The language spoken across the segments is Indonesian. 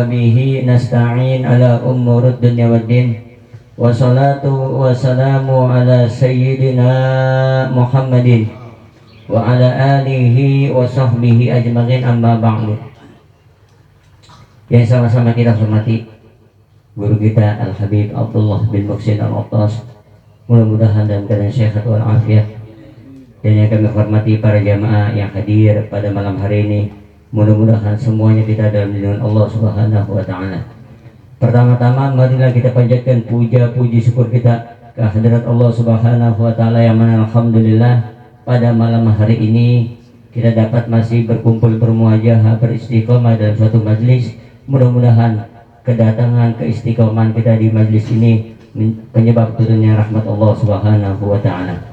وبه نستعين على أمور الدنيا والدين والصلاة والسلام على سيدنا محمد وعلى آله وصحبه أجمعين أما بعد. Yang sama-sama kita hormati guru kita Al-Habib Abdullah bin Muhsin Al-Attas, mudah-mudahan dalam keadaan sehat walafiat. Dan yang kami hormati para jamaah yang hadir pada malam hari ini, mudah-mudahan semuanya kita dalam lindungan Allah Subhanahu wa taala. Pertama-tama marilah kita panjatkan puja puji syukur kita ke hadirat Allah Subhanahu wa taala, yang mana alhamdulillah pada malam hari ini kita dapat masih berkumpul bermuajahah beristiqomah dalam suatu majlis. Mudah-mudahan kedatangan keistiqomahan kita di majlis ini penyebab turunnya rahmat Allah Subhanahu wa taala.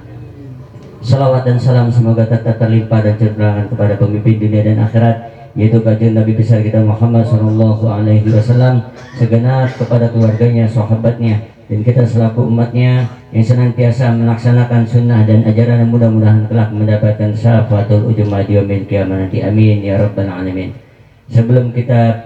Salawat dan salam semoga tetap terlimpah dan tercurahkan kepada pemimpin dunia dan akhirat, yaitu baginda Nabi besar kita Muhammad sallallahu alaihi wasallam, segenap kepada keluarganya, sahabatnya, dan kita selaku umatnya yang senantiasa melaksanakan sunnah dan ajaran yang mudah-mudahan kelak mendapatkan syafaatul ujma di yaumil qiyamah nanti. Amin ya rabbal alamin. Sebelum kita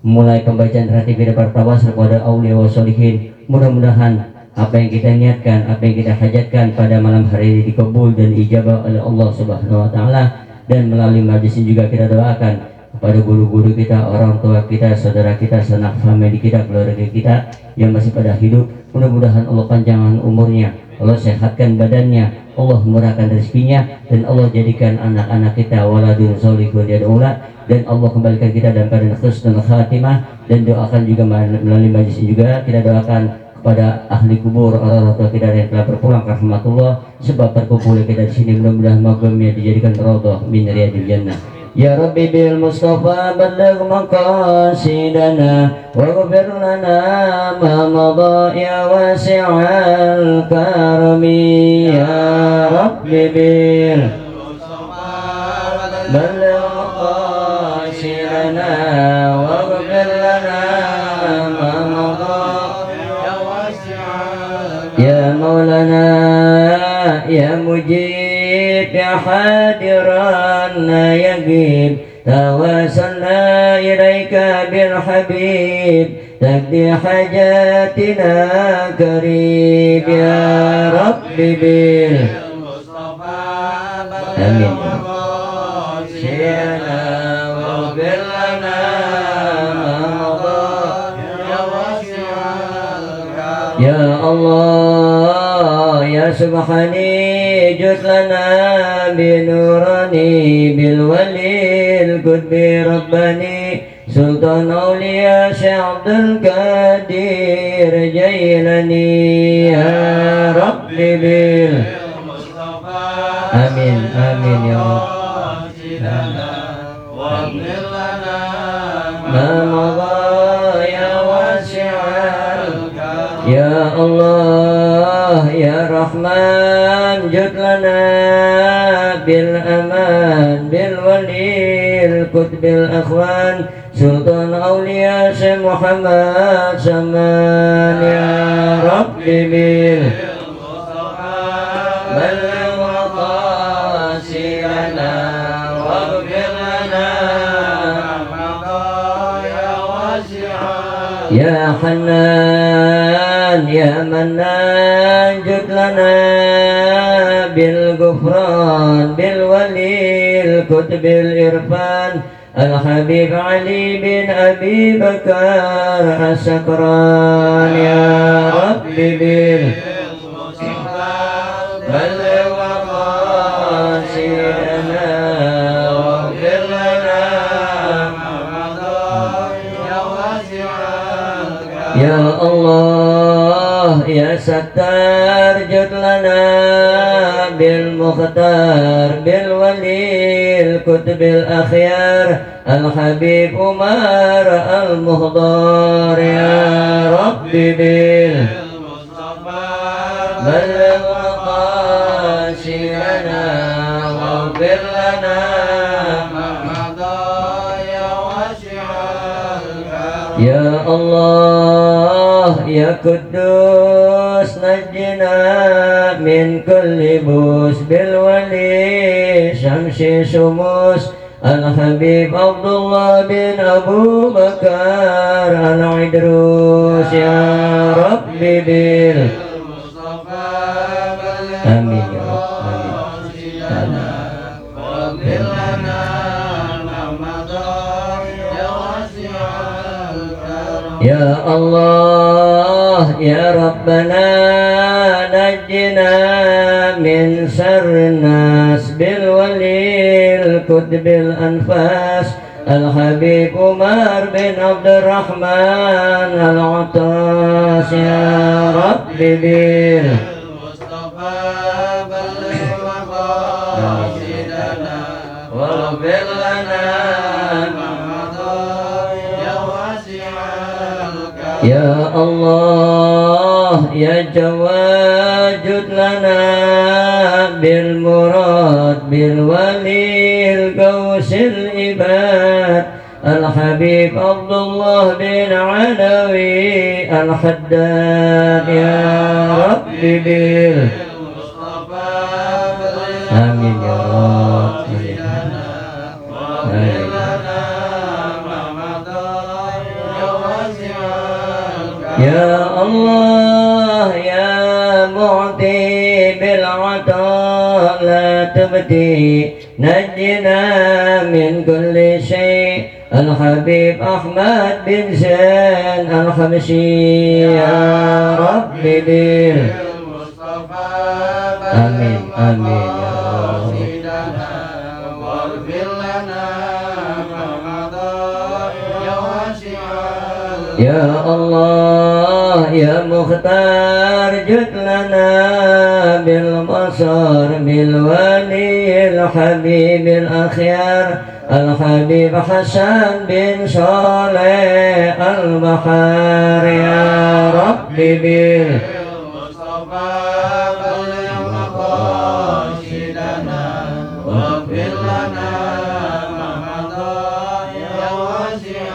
mulai pembacaan ratib para tawasul kepada aulia wa sholihin, mudah-mudahan apa yang kita niatkan, apa yang kita hajatkan pada malam hari ini dikabul dan ijabah oleh Allah Subhanahu wa taala. Dan melalui majlis ini juga kita doakan kepada guru-guru kita, orang tua kita, saudara kita, sanak famili kita, keluarga kita yang masih pada hidup. Mudah-mudahan Allah panjangkan umurnya, Allah sehatkan badannya, Allah murahkan rezekinya, dan Allah jadikan anak-anak kita waladun sholihun yad'ula, dan Allah kembalikan kita dalam keadaan husnul khatimah. Dan doakan juga melalui majlis ini juga kita doakan kepada ahli kubur, orang tua kita yang telah berpulang ke rahmatullah, sebab berkumpul kita di sini mudah-mudahan makamnya dijadikan radhah min riyadil jannah. Ya Rabbi bil Mustafa balligh maqasidana waghfir lana ma madha ya wasi'al karami. Ya Rabbi bil Mustafa balligh maqasidana waghfir lana ma madha ya wasi'al. Ya Maulana ya Mujib ya Hadiran ya Gib, tawasalna ilaika bil Habib, taqdi hajatina karib. Ya Rabbi bil Mustafa amin. Syiana wa bil lana ya wasi'al. Ya Allah ya Subhani jud lana binurani bil walil qudbi rabbani sultan awliya Syekh Abdul Qadir Jailani. Ya Rabbi bil Mustafa amin amin ya Allah. Waghfir lana ma madha ya wasi'al. Ya Allah ya Rahman jud lana bil aman bil walil qutbil akhwan sultan awliya Syekh Muhammad Saman. Ya Rabbi bil Mustafa balligh maqasidana waghfir lana ma ya wasi'al. Ya Hannan ya Mannan jud lana bil ghufran bil walil qutbil irfan Al-Habib Ali bin Abi Bakar As-Sakran. Ya Rabbi bil Mustafa balligh maqasidana waghfir lana ma madha ya wasi'al. Ya Allah ya Sattar jud lana bil Mukhtar bil walil qutbil akhyar Al-Habib Umar Al-Muhdar. Ya Rabbi bil Mustafa balligh maqasidana waghfir lana ma madha ya wasi'al. Ya Allah ya Quddus najjina min kulli bus bil wali syamsi sumus الحبيب عبد الله بن أبو بكر العدروس يا رب بالمصطفى آمين يا رب آمين واغفر لنا ما مضى يا واسع الكرم يا الله يا ربنا نجنا من شر الناس بالولي الكتب الأنفاس الحبيب عمر بن عبد الرحمن العطاس يا رب بالمصطفى بلغ مقاصدنا واغفر لنا ما مضى يا واسع الكرم يا الله يا جواد جد لنا بالمراد بالولي القوس العباد الحبيب عبد الله بن علوي الحداد يا رب بالمصطفى بلغ آمين يا رب مقاصدنا واغفر لنا ما مضى يا واسع الكرم يا الله يا معطي بالعطاء لا تبدي نجنا من كل شيء الحبيب أحمد بن زين الحبشي يا رب بالمصطفى آمين آمين يا رب مقاصدنا واغفر لنا ما مضى يا واسع يا الله يا مختار جد لنا بالبصر بالولي الحبيب الأخيار الحبيب حسن بن صالح البحار يا رب بالمصطفى بلغ مقاصدنا واغفر لنا ما مضى يا واسع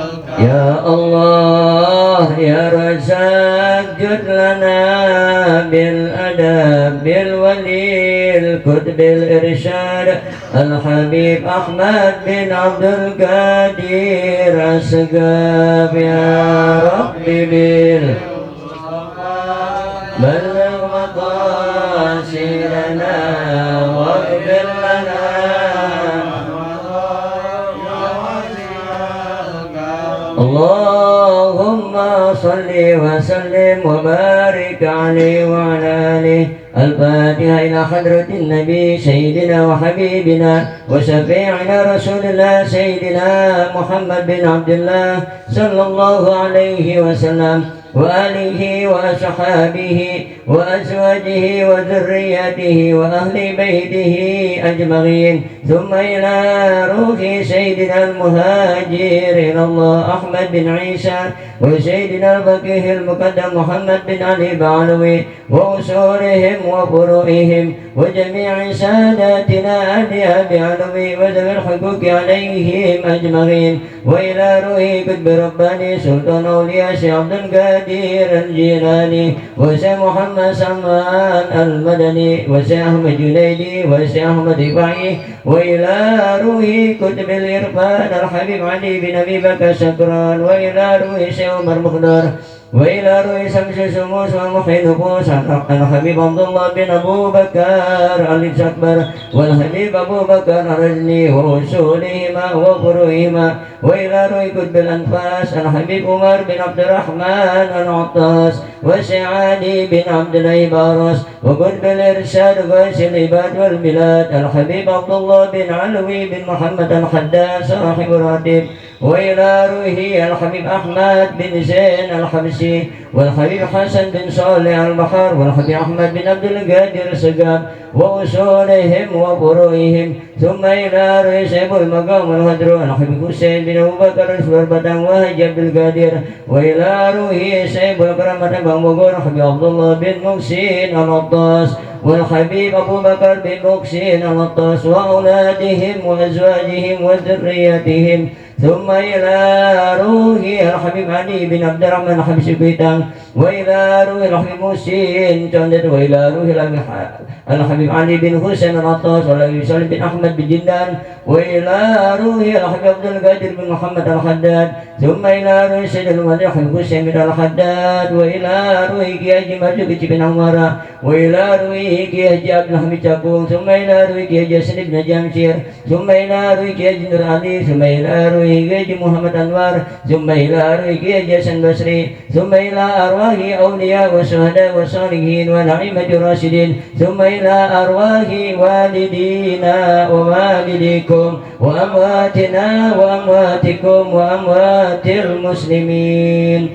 الكرم يا الله يا رزاق جد لنا بالأدب بالولي الكتب الإرشاد الحبيب أحمد بن عبد القادر السقاف يا رب بالمصطفى بلغ مقاصدنا واغفر لنا اللهم صل وسلم وبارك عليه وعلى آله. الفاتحة إلى حضرة النبي سيدنا وحبيبنا وشفيعنا رسول الله سيدنا محمد بن عبد الله صلى الله عليه وسلم وآله وأصحابه وأزواجه وذرياته وأهل بيته أجمعين. ثم إلى روح سيدنا المهاجر إلى الله أحمد بن عيسى وسيدنا الفقيه المقدم محمد بن علي بعلوي وأصولهم وفروعهم وجميع ساداتنا أهل أبي علوي وذوي الحقوق عليهم أجمعين. وإلى روح قطب رباني سلطان أولياء شيخ عبد القادر الجيلاني وشيخ محمد سلمان المدني وشيخ أحمد جنيدي وشيخ أحمد رفاعي. وإلى روح كتب الإرفان الحبيب علي بن أبي بكر شكران. وإلى روح شيخ عمر مقدار. وإلى روح شمس الشموس ومحيي النفوس الحبيب عبد الله بن أبو بكر الأكبر والحبيب أبو بكر الرجلي وأصولهما وفروعهما. وإلى روح كتب الأنفاس الحبيب عمر بن عبد الرحمن العطاس وسعادي بن عبد الله بارس وكتب الإرشاد غيث العباد والبلاد الحبيب عبد الله بن علوي بن محمد الحداد صاحب الراتب. وإلى روحه الحبيب أحمد بن زين الحبشي والحبيب حسن بن صالح البحر والحبيب أحمد بن عبد القادر السقاف وأصولهم وفروعهم. ثم إلى رئيس أبو المقام الهدر الحبيب حسين بن أبو بكر الشربة وهج عبد القادر. وإلى روحه سيب الكرامة بن بقور الحبيب عبد الله بن محسن العطاس والحبيب أبو بكر بن محسن العطاس وأولادهم وأزواجهم وذرياتهم. ثم إلى روح الحبيب علي بن عبد الرحمن الحبشي كويتان وإلى روح الحبيب محسن جندد وإلى روح الحبيب علي بن حسين العطاس وإلى سالم بن أحمد بن جندان وإلى روح الحبيب عبد القادر بن محمد الحداد ثم إلى روح سيد المديح حسين بن الحداد وإلى روح كياجي مرزوق بن عمر وإلى روح كياجي عبد الحميد جابون ثم إلى روح كياجي سيد بن جامشير ثم إلى روح كياجي نور علي ثم إلى روح كياجي محمد أنوار ثم إلى روح كياجي حسن بصري ثم إلى أرواح أولياء والشهداء والصالحين ونعيمة الراشدين ثم إلى أرواح والدينا ووالديكم وأمواتنا وأمواتكم وأموات المسلمين.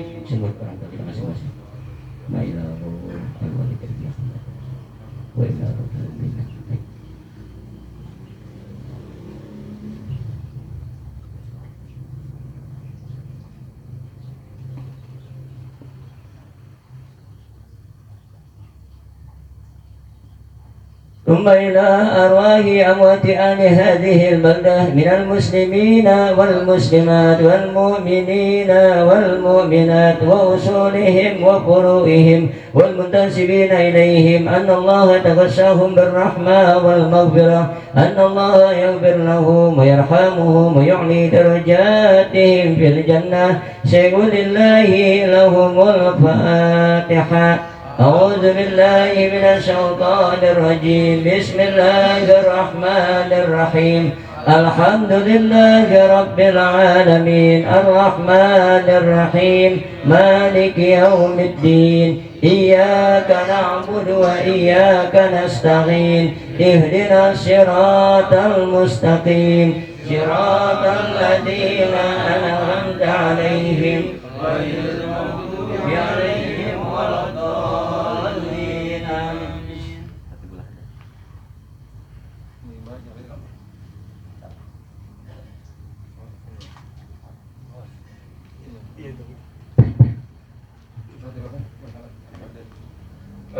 ثم إلى أرواح أموات أهل هذه البلدة من المسلمين والمسلمات والمؤمنين والمؤمنات وأصولهم وفروعهم والمنتسبين إليهم أن الله تغشاهم بالرحمة والمغفرة أن الله يغفر لهم ويرحمهم ويعلي درجاتهم في الجنة سيقول الله لهم الفاتحة. أعوذ بالله من الشيطان الرجيم بسم الله الرحمن الرحيم الحمد لله رب العالمين الرحمن الرحيم مالك يوم الدين إياك نعبد وإياك نستعين اهدنا الصراط المستقيم صراط الذين أنعمت عليهم غير المغضوب عليهم ولا الضالين آمين.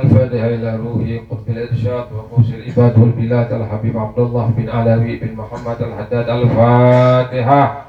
الفاتحة إلى روح قطب الإرشاد وقوس العباد والبلاد الحبيب عبد الله بن علوي بن محمد الحداد. الفاتحة.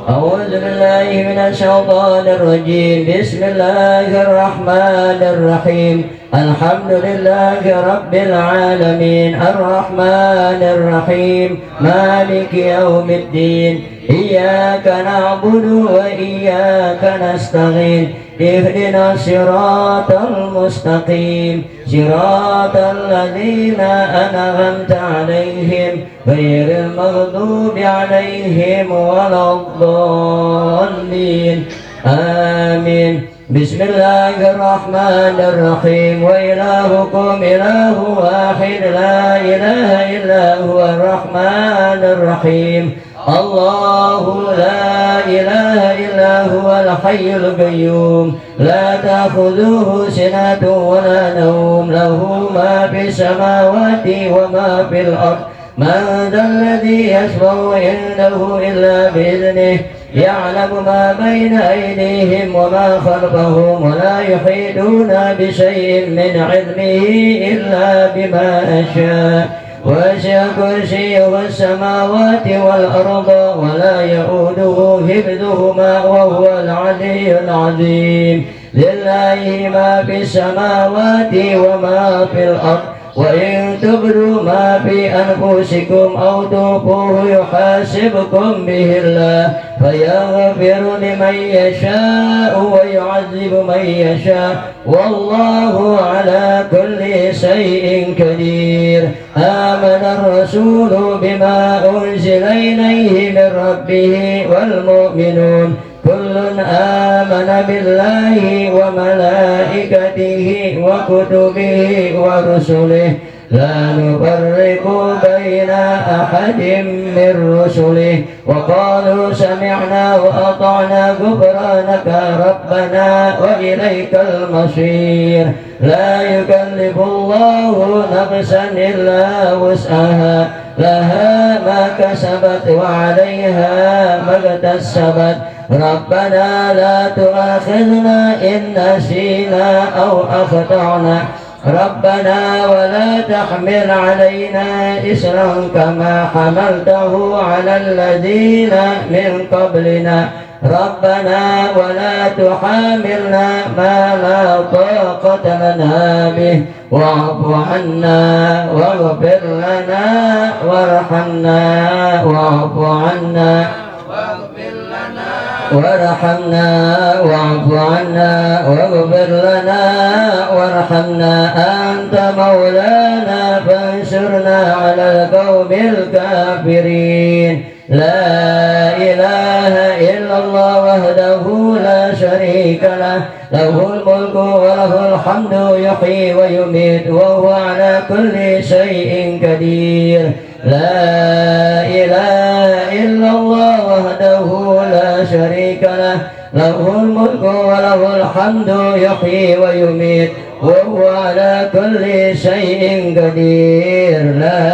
أعوذ بالله من الشيطان الرجيم بسم الله الرحمن الرحيم الحمد لله رب العالمين الرحمن الرحيم مالك يوم الدين إياك نعبد وإياك نستعين اهدنا الصراط المستقيم صراط الذين أنعمت عليهم غير المغضوب عليهم ولا الضالين آمين. بسم الله الرحمن الرحيم وإلهكم إله واحد لا إله إلا هو الرحمن الرحيم الله لا إله إلا هو الحي القيوم لا تأخذه سنة ولا نوم له ما في السماوات وما في الأرض من ذا الذي يشفع عنده إلا بإذنه يعلم ما بين أيديهم وما خلفهم ولا يحيطون بشيء من علمه إلا بما شاء وسع كرسيه السماوات والأرض ولا يؤوده حفظهما وهو العلي العظيم لله ما في السماوات وما في الأرض وإن تبدوا ما في أنفسكم أو تخفوه يحاسبكم به الله فيغفر لمن يشاء ويعذب من يشاء والله على كل شيء قدير. آمن الرسول بما أنزل إليه من ربه والمؤمنون كل آمن بالله وملائكته وكتبه ورسله لا نفرق بين أحد من رسله وقالوا سمعنا وأطعنا غفرانك ربنا وإليك المصير. لا يكلف الله نفسا إلا وسعها لها ما كسبت وعليها ما اكتسبت ربنا لا تؤاخذنا إن نسينا أو أخطأنا ربنا ولا تحمل علينا إصرا كما حملته على الذين من قبلنا ربنا ولا تحاملنا ما لا طاقة لنا به واعف عنا واغفر لنا وارحمنا واعف عنا وارحمنا واعف عنا واغفر لنا وارحمنا أنت مولانا فانصرنا على القوم الكافرين لا إله إلا الله وحده لا شريك له له الملك وله الحمد يحيي ويميت وهو على كل شيء قدير لا إله إلا الله وحده لا شريك له له الملك وله الحمد يحيي ويميت وهو على كل شيء قدير لا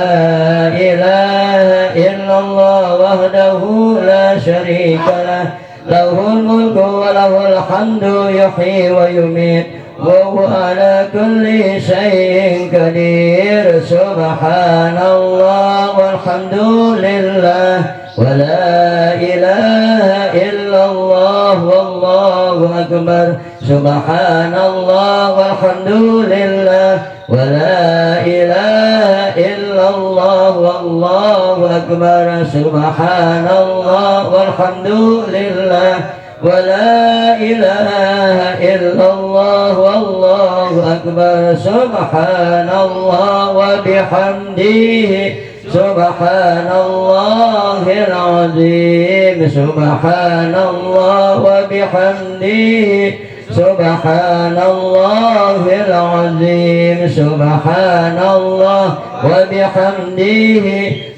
إله إلا الله وحده لا شريك له له الملك وله الحمد يحيي ويميت وهو على كل شيء قدير سبحان الله والحمد لله ولا إله إلا الله والله أكبر سبحان الله والحمد لله ولا إله إلا الله والله أكبر سبحان الله والحمد لله ولا إله إلا الله والله أكبر سبحان الله وبحمده سبحان الله العظيم سبحان الله وبحمده سبحان الله العظيم سبحان الله وبحمده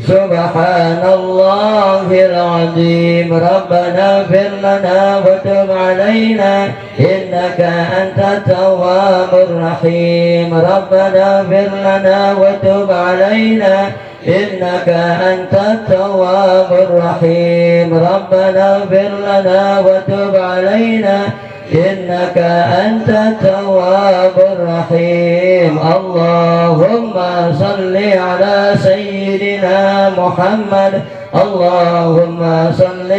سبحان الله العظيم ربنا اغفر لنا وتب علينا إنك أنت التواب الرحيم ربنا اغفر لنا وتب علينا إنك أنت التواب الرحيم ربنا اغفر لنا وتب علينا إنك أنت التواب الرحيم اللهم صل على سيدنا محمد اللهم صل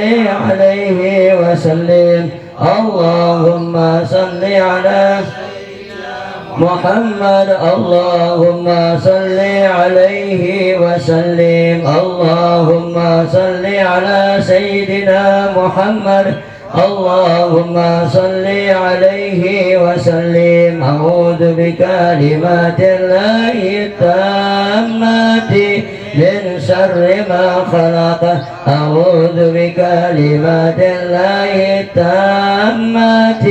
عليه وسلم اللهم صل على محمد اللهم صل عليه وسلم اللهم صل على سيدنا محمد اللهم صل عليه وسلم أعوذ بكلمات الله التامات من شر ما خلق أعوذ بكلمات الله التامات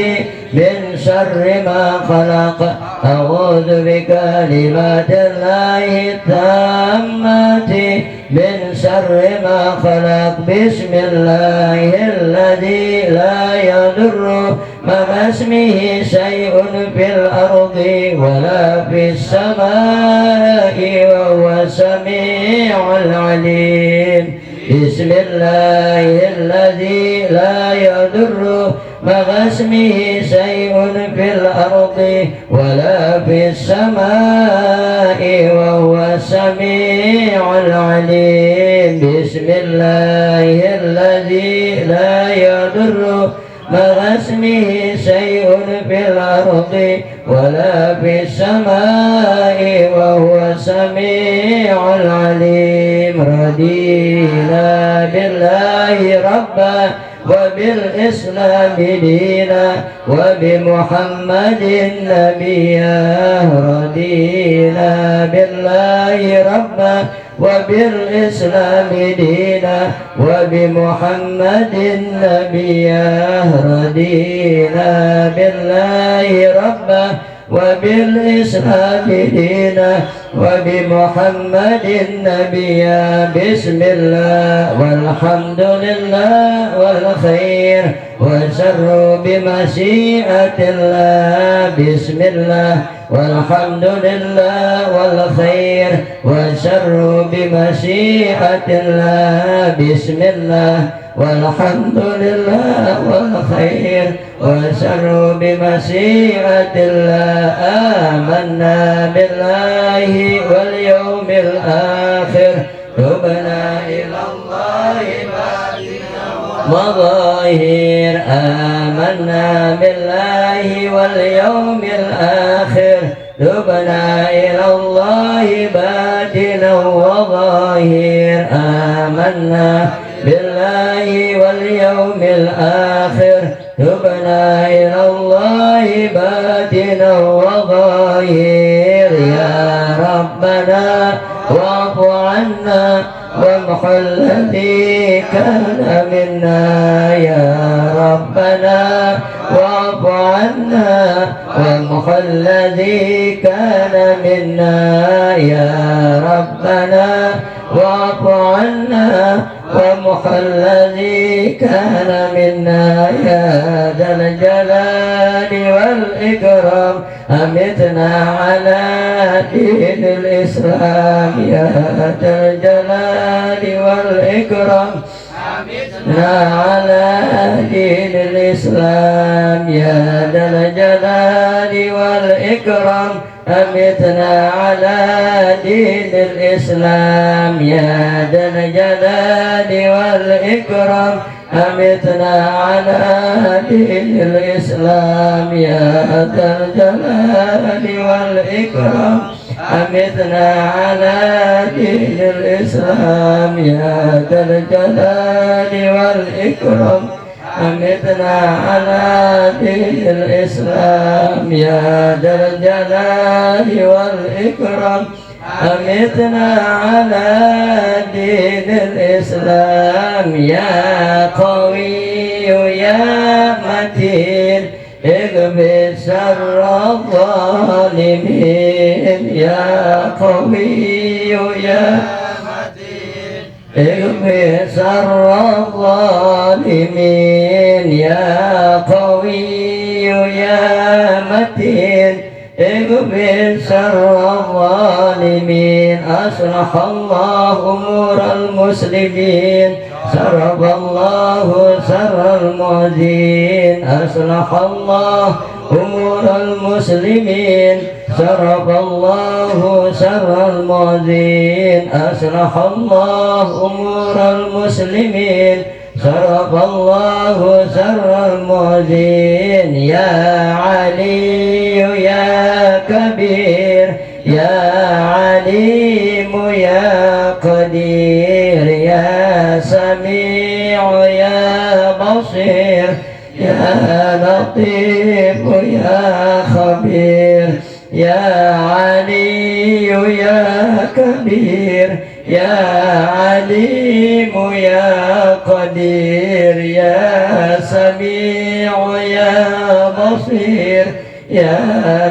من شر ما خلق أعوذ بكلمات الله التامات من شر ما خلق بسم الله الذي لا يضر مع اسمه شيء في الأرض ولا في السماء وهو السميع العليم بسم الله الذي لا يضر مع اسمه شيء في الأرض ولا في السماء وهو السميع العليم بسم الله الذي لا يضر مع اسمه شيء في الأرض ولا في السماء وهو السميع العليم رضينا بالله ربا وبالإسلام دينا وبمحمد نبيا رضينا بالله ربا وبالإسلام دينا وبمحمد نبيا رضينا بالله ربا وبالإسلام دينا وبمحمد نبيا بسم الله والحمد لله والخير والشر بمشيئة الله بسم الله والحمد لله والخير والشر بمشيئة الله بسم الله والحمد لله والخير والشر بمشيئة الله آمنا بالله واليوم الآخر تبنا إلى الله بعدنا مظاهر آمنا بالله واليوم الآخر تبنا إلى الله باطنا وظاهر آمنا بالله واليوم الآخر تبنا إلى الله باطنا وظاهر يا ربنا واعف عنا وامح الذي كان منا يا ربنا واعف عنا وامح الذي كان منا يا ربنا واعف عنا وامح الذي كان منا يا ذا الجلال والإكرام أمتنا على دين الإسلام يا ذا الجلال والإكرام أمتنا على دين الإسلام يا ذا الجلال والإكرام أمتنا على دين الإسلام يا ذا الجلال والإكرام أمتنا على دين الإسلام يا ذا الجلال والإكرام أمتنا على دين الإسلام يا ذا الجلال والإكرام أمتنا على دين الإسلام يا ذا الجلال والإكرام أمتنا على دين الإسلام يا قوي يا متين اغفر شر الظالمين يا قوي يا متين اغفر شر الظالمين يا قوي يا متين اغفر شر الظالمين أصلح الله أمور المسلمين سرب الله سر المؤذين أصلح الله أمور المسلمين سرب الله سر المؤذين أصلح الله أمور المسلمين سرب الله سر المؤذين يا علي يا كبير يا عليم يا قدير يا سميع يا بصير يا لطيف يا خبير يا علي يا كبير يا عليم يا قدير يا سميع يا بصير يا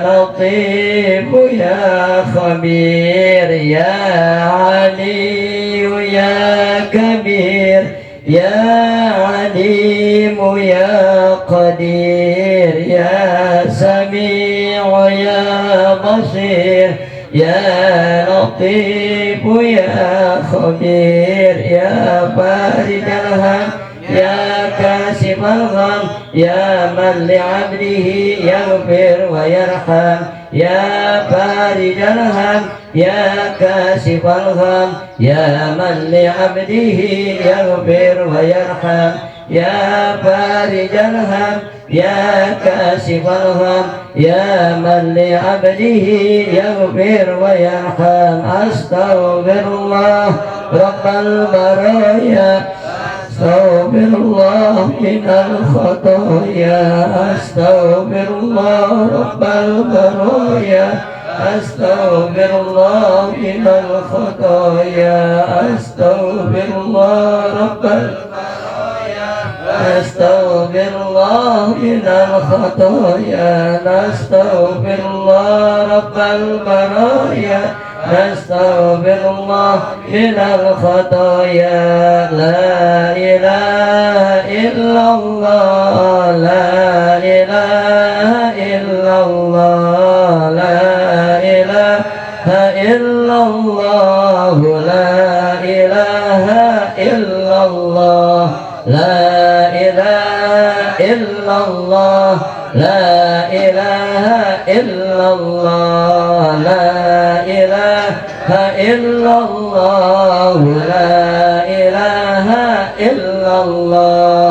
لطيف يا خبير يا علي يا كبير يا عليم يا قدير يا سميع يا بصير يا لطيف يا خبير يا فارج الهم يا كاشف الغم يا من لعبده يغفر ويرحم يا فارج الهم يا كاشف الغم يا من لعبده يغفر ويرحم يا فارج الهم يا كاشف الغم يا من لعبده يغفر ويرحم أستغفر الله رب البرايا أستغفر الله من الخطايا أستغفر الله رب البرايا أستغفر الله من الخطايا أستغفر الله رب البرايا أستغفر الله من الخطايا نستغفر الله رب البرايا نستغفر الله من الخطايا لا إله إلا الله لا إله إلا الله لا إله إلا الله لا إله إلا الله لا إله إلا الله لا إله إلا الله لا إله إلا الله لا إله إلا الله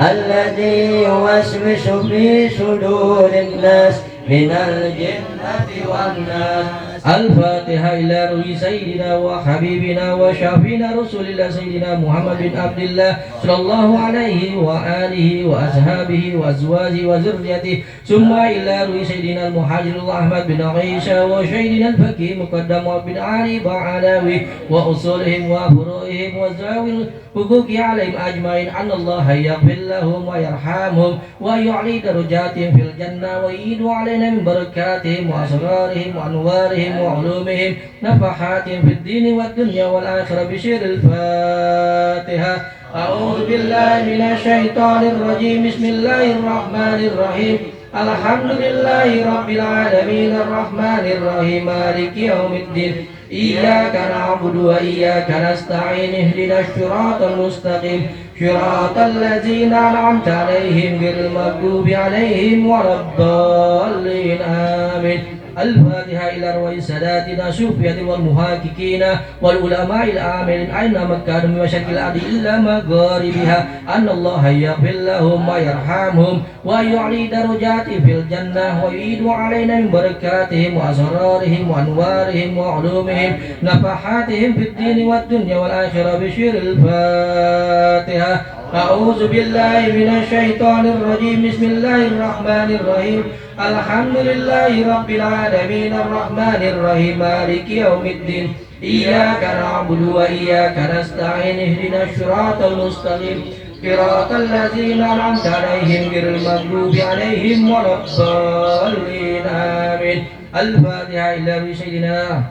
الذي يوسوس في صدور الناس من الجنة والناس. الفاتحة إلى روح سيدنا وحبيبنا وشافينا رسول الله سيدنا محمد بن عبد الله صلى الله عليه وآله وأصحابه وأزواجه وذريته، ثم إلى روح سيدنا المهاجر أحمد بن عيسى وسيدنا الفقيه مقدم بن علي بعلاوي وأصولهم وفروعهم وزاوي الحقوق عليهم أجمعين، أن الله يغفر لهم ويرحمهم ويعلي درجاتهم في الجنة ويعيد علينا من بركاتهم وأسرارهم وأنوارهم وعلومهم نفحاتهم في الدين والدنيا والآخرة بشر الفاتحة. أعوذ بالله من الشيطان الرجيم. بسم الله الرحمن الرحيم. الحمد لله رب العالمين الرحمن الرحيم مالك يوم الدين. إياك نعبد وإياك نستعين. اهدنا الصراط المستقيم صراط الذين أنعمت عليهم غير المغضوب عليهم ولا الضالين آمين. الفاتحة إلى أرواح ساداتنا الصوفية والمحققين والعلماء العاملين أينما كانوا من مشارق الأرض إلا مغاربها، أن الله يغفر لهم ويرحمهم ويعلي درجاتهم في الجنة ويعيد علينا من بركاتهم وأسرارهم وأنوارهم وعلومهم نفحاتهم في الدين والدنيا والآخرة بشر الفاتحة. أعوذ بالله من الشيطان الرجيم. بسم الله الرحمن الرحيم. الحمد لله رب العالمين الرحمن الرحيم مالك يوم الدين. إياك نعبد وإياك نستعين. اهدنا الصراط المستقيم صراط الذين أنعمت عليهم غير المغضوب عليهم ولا الضالين آمين. الفاتحة إلى سيدنا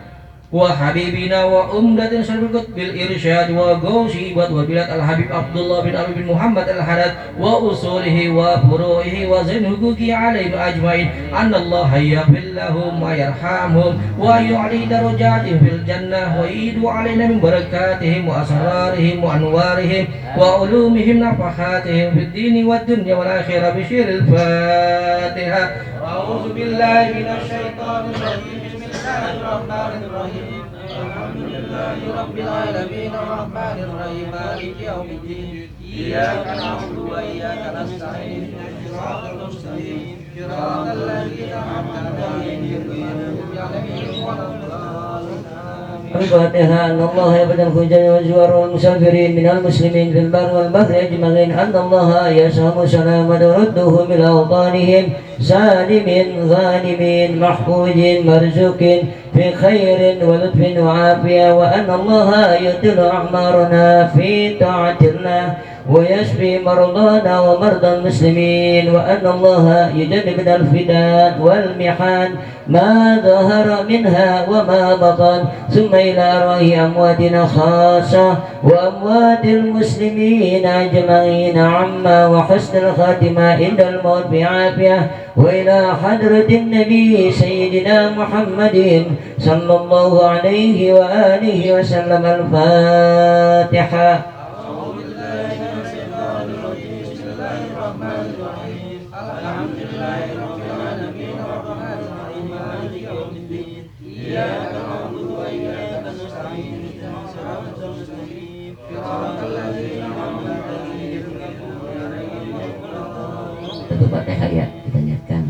وحبيبنا وأمدة سرقت بالإرشاد وغوشيبت وبلاد الحبيب عبد الله بن أبي بن محمد الحداد وأصوله وفروعه وزن حقوقه عليهم أجمعين، أن الله يغفر لهم ويرحمهم ويعلي درجاتهم في الجنة ويعيد علينا من بركاتهم وأسرارهم وأنوارهم وعلومهم نفحاتهم في الدين والدنيا والآخرة بشر الفاتحة. أعوذ بالله من الشيطان الرجيم. بسم الله الرحمن الرحيم. الحمد لله رب العالمين الرحمن الرحيم مالك يوم الدين. إياك نعبد وإياك نستعين. صراط المستقيم صراط الذين أنعمت عليهم غير المغضوب عليهم ولا الضالين. الفاتحة. أن الله يبدأ الحجاج والزوار والمسافرين من المسلمين في البر والبحر أجمعين، أن الله يسهم سلامة ردهم إلى أوطانهم سالم غانم محفوظ مرزوق في خير ولطف وعافية، وأن الله يطيل أعمارنا في طاعة الله ويشفي مرضانا ومرضى المسلمين، وأن الله يجنبنا الفتن والمحن ما ظهر منها وما بطن، ثم إلى أرواح أمواتنا خاصة وأموات المسلمين أجمعين عما وحسن الخاتمة عند الموت بعافية، وإلى حضرة النبي سيدنا محمد صلى الله عليه وآله وسلم. الفاتحة. الحمد لله رب العالمين الرحمن الرحيم مالك يوم الدين. إياك نعبد وإياك نستعين. اهدنا الصراط المستقيم صراط الذين أنعمت عليهم غير المغضوب عليهم ولا الضالين. Satu Fatihah ya kita niatkan.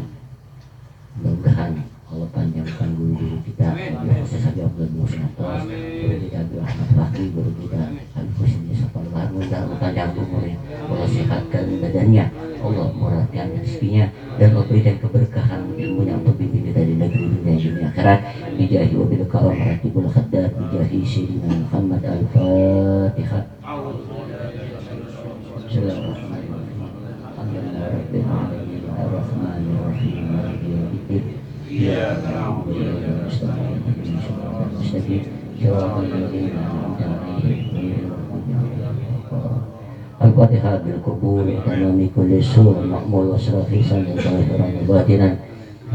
Mudah-mudahan Allah panjangkan guru-guru kita, proses Habib Abdul Muhsin Atos, guru kita Abdul Ahmad Fakri, guru kita Habib Husin Yusufal Warmun, dan panjang umurnya, Allah sehatkan badannya, Allah murahkan rezekinya, dan Allah berikan keberkahan ilmunya untuk bimbing kita di negeri dunia dunia akhirat. Bijahi wabil karam ratibul khaddad bijahi Sayyidina Muhammad. Al-Fatihah. Bismillahirrahmanirrahim. Alhamdulillah rabbil alamin arrahmanir rahim maliki yaumiddin. Iyyaka na'budu wa iyyaka nasta'in ihdinas siratal mustaqim siratal ladzina an'amta 'alaihim ghairil maghdubi 'alaihim waladdallin. Al-Fatihah bil qabul tamami kulli sur ma'mul wasrafi sanan zahiran wa batinan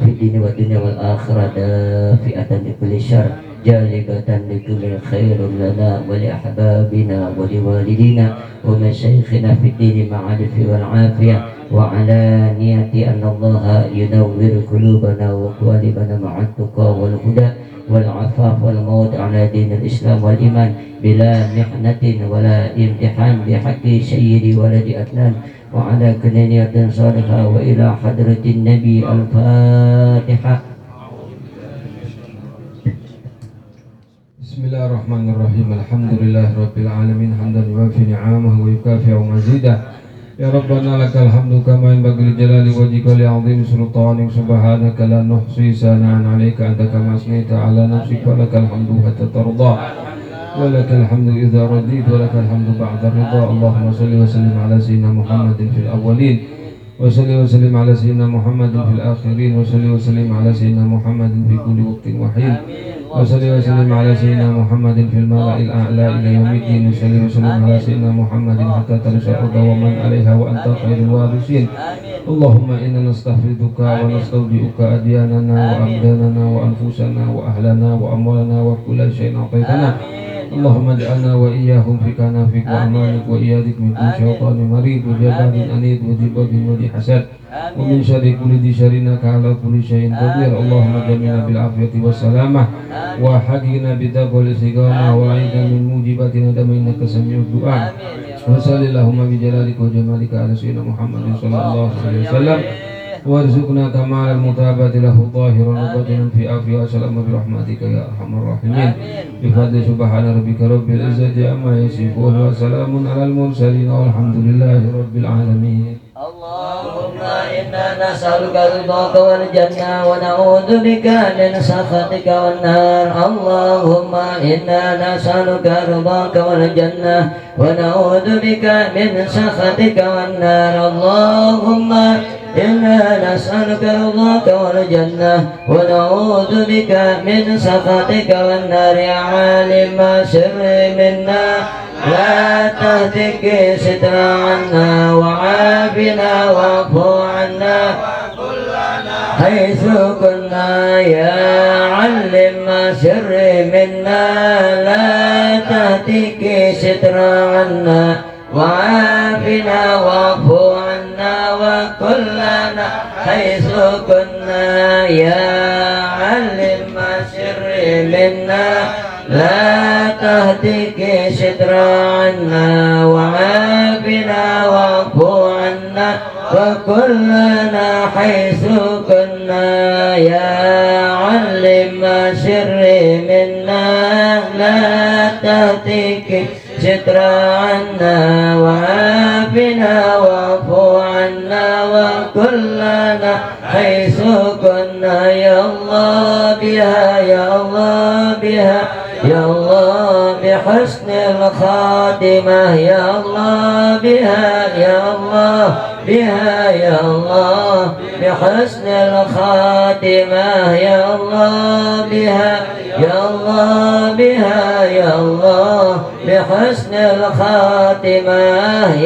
fid dini wad dunya wal akhirah dafi'atan li kulli syarr jalibatan li kulli khairin lana wa li ahbabina wa li walidina wa masyayikhina fid dini ma'arifi wal afiyah wa ala niyati anna Allah yunawwir qulubana wa qalibana ma'at tuqa wal huda wal afaf wal maut ala din al-islam wal iman bila mihnatin wala imtihan bi haqqi sayyidi waladi adnan وعلى كل نية صالحة وإلى حضرة النبي. الفاتحة. بسم الله الرحمن الرحيم. الحمد لله رب العالمين حمدا يوافي نعمه ويكافئ مزيده. يا ربنا لك الحمد كما ينبغي لجلال وجهك ولعظيم سلطانك. سبحانك لا نحصي ثناء عليك أنت كما أثنيت على نفسك. ولك الحمد حتى ترضى ولك الحمد إذا رضيت ولك الحمد بعد الرضا. اللهم صل وسلم على سيدنا محمد في الأولين وصل وسلم على سيدنا محمد في الآخرين وصل وسلم على سيدنا محمد في كل وقت وحين وصل وسلم على سيدنا محمد في الملأ الأعلى إلى يوم الدين وصل وسلم على سيدنا محمد حتى ترث الأرض ومن عليها وأنت خير الوارثين. اللهم إنا نستحفظك ونستودعك أدياننا وأبداننا وأنفسنا وأهلنا وأموالنا وكل شيء أعطيتنا. اللهم اجعلنا وإياهم في كنافك وأمانك وإيادك من كل شيطان مريض وجبار أنيد وجبار وذي حسد ومن شر كل ذي شر إنك على كل شيء قدير. اللهم جمعنا بالعافية والسلامة وحقنا بالتقوى والاستقامة وأعيذنا من موجبات ندم إنك سميع الدعاء. وصل اللهم بجلالك وجمالك على سيدنا محمد صلى الله عليه وسلم وارزقنا كمال المتابعة له ظاهرا وباطنا في عافية وسلام برحمتك يا أرحم الراحمين. بفضل سبحان ربك رب العزة عما يصفون وسلام على المرسلين والحمد لله رب العالمين. اللهم إنا نسألك رضاك والجنة ونعوذ بك من سخطك والنار. اللهم إنا نسألك رضاك والجنة ونعوذ بك من سخطك والنار. اللهم إنا نسألك رضاك والجنة ونعوذ بك من سخطك والنار. يا عالم سر منا لا تهتك ستر عنا وعافنا واعف عنا حيث كنا. يا علم سر منا لا تهتك ستر عنا وعافنا واعف عنا وكلنا حيث كنا. يا علم سر منا لا تهتك ستر عنا وعافنا واعف عنا وكلنا حيث كنا. يا علم سر منا لا تهتك ستر عنا وعافنا واعف عنا وكلنا حيث كنا. يا الله بها يا الله بها يا الله بحسن الخاتمة. يا الله بها يا الله بها يا الله بحسن الخاتمة. يا الله بها يا الله بها يا الله بحسن الخاتمة.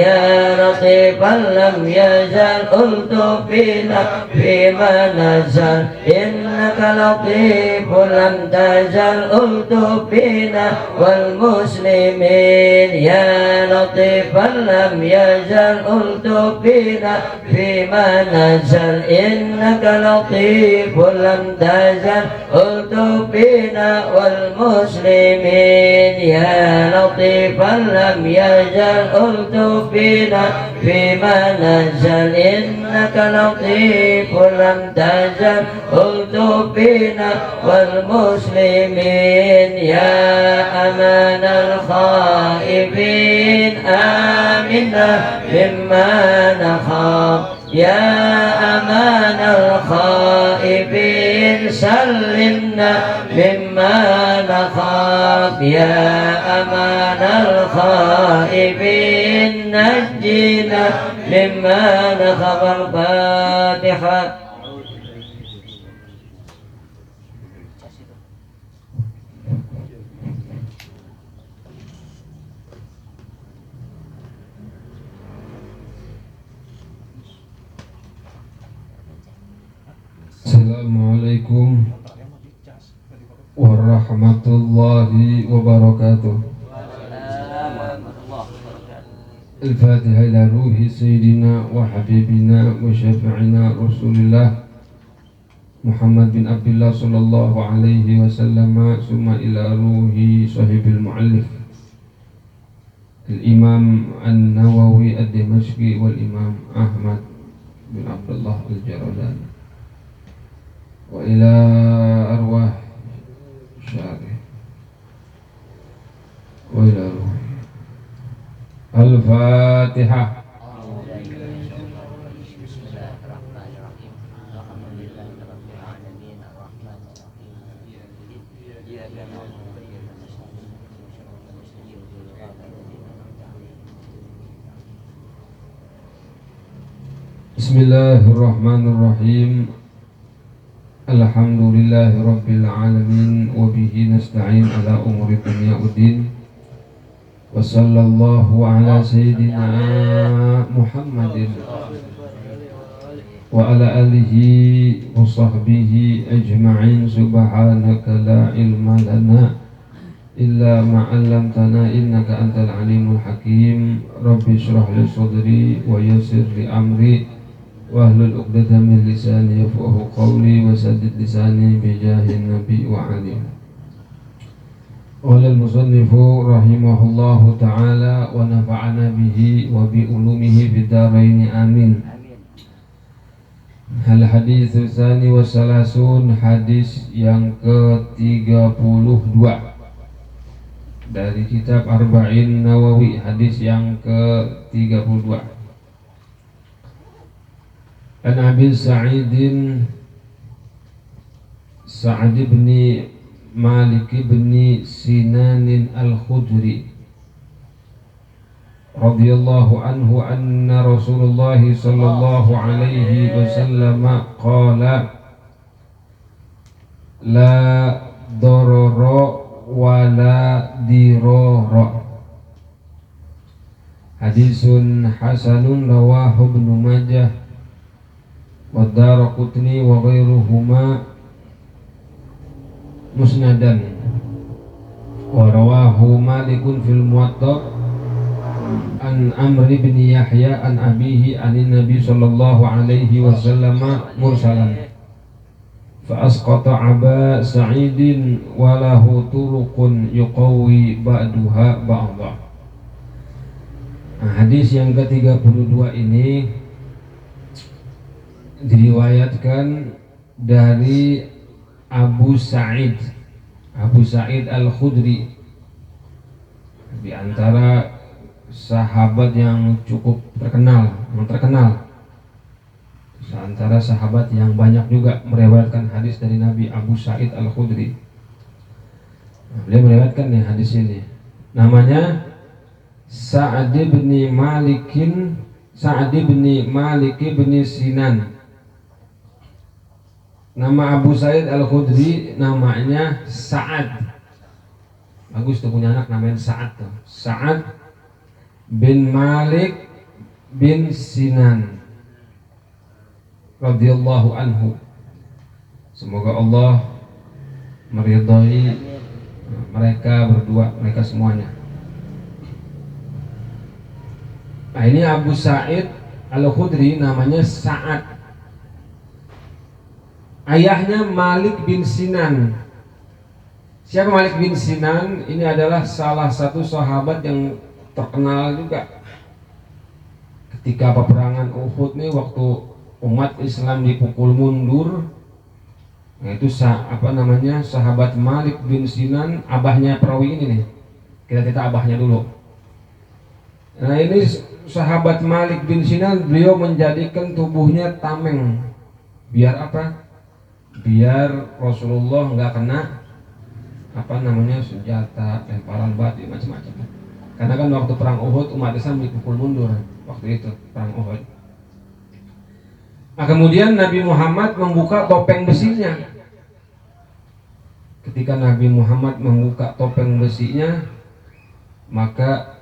يا لطيفا لم يزل ألطف بنا فيما نزل. إنك لطيف لم تزل ألطف بنا والمسلمين. يا لطيفا لم يزل ألطف بنا فيما نزل. إنك لطيف لم تزل ألطف بنا والمسلمين. يا لطيفا لم يزل ألطف بنا فيما نزل. إنك لطيف لم تزل ألطف بنا والمسلمين. يا أمان الخائفين آمنا مما نخاف. يا أمان الخائفين سلمنا مما نخاف. يا أمان الخائفين نجينا مما نخاف. الفاتحة. Assalamualaikum warahmatullahi wabarakatuh. Al-Fatihah ila ruhi Sayyidina wa Habibina wa Syafi'ina Rasulillah Muhammad bin Abdullah sallallahu alaihi wasallam. Summa ila ruhi sahibil mu'allif Al-Imam An-Nawawi Ad-Dimashqi wal Imam Ahmad bin Abdullah Al-Jaradani wa ila arwah syarih wa ila ruh Al-Fatihah. Bismillahirrahmanirrahim. Alhamdulillahi rabbil alamin wa bihi nasta'in ala umuri dunya waddin. Wa sallallahu ala sayyidina Muhammadin wa ala alihi wa sahbihi ajma'in. Subhanaka la ilma lana illa ma 'allamtana innaka antal alimul hakim. Rabbi shrah li sadri wa yassir li amri wahlul 'uqdatam min lisani yafqahu qawli wa saddid lisani bi jahin nabi wa alim. Qala al-musannifu rahimahullahu ta'ala wa nafa'ana bihi wa bi ulumihi fid dharain amin. Al-hadits tsani wa salasun, hadis yang ke-32 dari kitab Arba'in Nawawi, hadis yang ke-32. An Abi Sa'idin Sa'ad bin Malik bin Sinan Al-Khudri radhiyallahu anhu anna Rasulullah sallallahu alaihi wasallam qala la darara wa la dirara. Hadisun hasanun rawahu Ibnu Majah wa Daraqutni wa ghairuhuma musnadan wa rawahu Malikun fil Muwatta an Amr bin Yahya an abihi anin Nabi sallallahu alaihi wasallam mursalan fa asqata Aba Sa'idin wa lahu turuqun yuqawi ba'duha ba'dha. Hadis yang ke-32 ini diriwayatkan dari Abu Sa'id Al-Khudri, di antara sahabat yang cukup terkenal, di antara sahabat yang banyak juga meriwayatkan hadis dari Nabi. Abu Sa'id Al-Khudri, beliau meriwayatkan nih hadis ini, namanya Sa'ad bin Malik bin Sinan. Nama Abu Sa'id Al-Khudri namanya Sa'ad. Bagus tuh punya anak namanya Sa'ad tuh. Sa'ad bin Malik bin Sinan radhiyallahu anhu. Semoga Allah meridhai mereka berdua, mereka semuanya. Nah, ini Abu Sa'id Al-Khudri namanya Sa'ad. Ayahnya Malik bin Sinan. Siapa Malik bin Sinan? Ini adalah salah satu sahabat yang terkenal juga. Ketika peperangan Uhud nih, waktu umat Islam dipukul mundur, nah itu sahabat Malik bin Sinan, abahnya perawi ini nih. Kita abahnya dulu. Nah ini sahabat Malik bin Sinan, beliau menjadikan tubuhnya tameng. Biar apa? Biar Rasulullah nggak kena senjata, lemparan batu, macam-macam. Karena kan waktu perang Uhud umat Islam dipukul mundur waktu itu perang Uhud. Nah, kemudian Nabi Muhammad membuka topeng besinya. Ketika Nabi Muhammad membuka topeng besinya, maka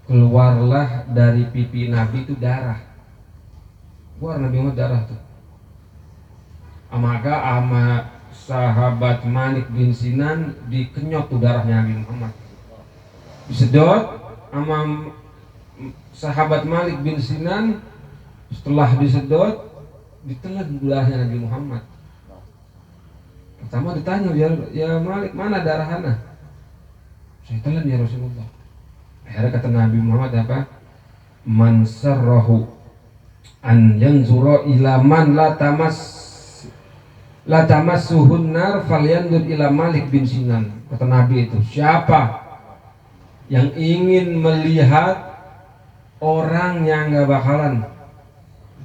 keluarlah dari pipi Nabi itu darah. Keluar Nabi Muhammad darah tuh. Maka sama sahabat Malik bin Sinan dikenyot tuh darahnya Nabi Muhammad, disedot sama sahabat Malik bin Sinan. Setelah disedot, ditelan darahnya Nabi Muhammad. Pertama ditanya, ya Malik, mana darahnya? Saya telan ya Rasulullah. Akhirnya kata Nabi Muhammad apa? Man sarrahu an yanzura ila man la tamassuhun nar falyandur ila Malik bin Sinan. Kata Nabi itu, siapa yang ingin melihat orang yang gak bakalan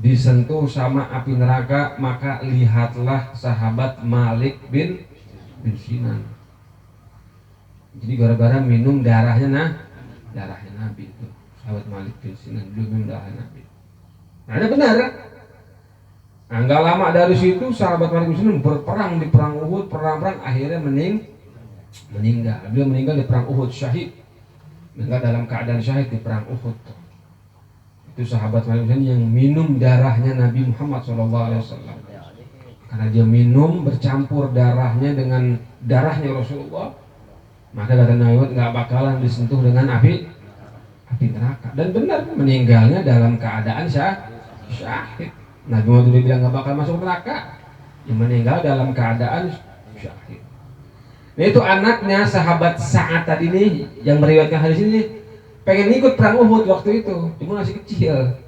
disentuh sama api neraka, maka lihatlah sahabat Malik bin Sinan. Jadi gara-gara minum darahnya Nabi itu, sahabat Malik bin Sinan belum minum darah Nabi. Nah, ada benar. Nah, nggak lama dari situ sahabat Malik bin Sinan berperang di perang Uhud, perang akhirnya meninggal. Beliau meninggal di perang Uhud, syahid. Meninggal dalam keadaan syahid di perang Uhud. Itu sahabat Malik bin Sinan yang minum darahnya Nabi Muhammad SAW. Karena dia minum bercampur darahnya dengan darahnya Rasulullah, maka kata Nabi nggak bakalan disentuh dengan api neraka. Dan benar, meninggalnya dalam keadaan syahid. Nabi Muhammad bilang nggak bakal masuk neraka, yang meninggal dalam keadaan syahid. Nah, itu anaknya sahabat Sa'ad tadi nih yang meriwayatkan hadis ini pengen ikut perang Uhud waktu itu, cuma masih kecil.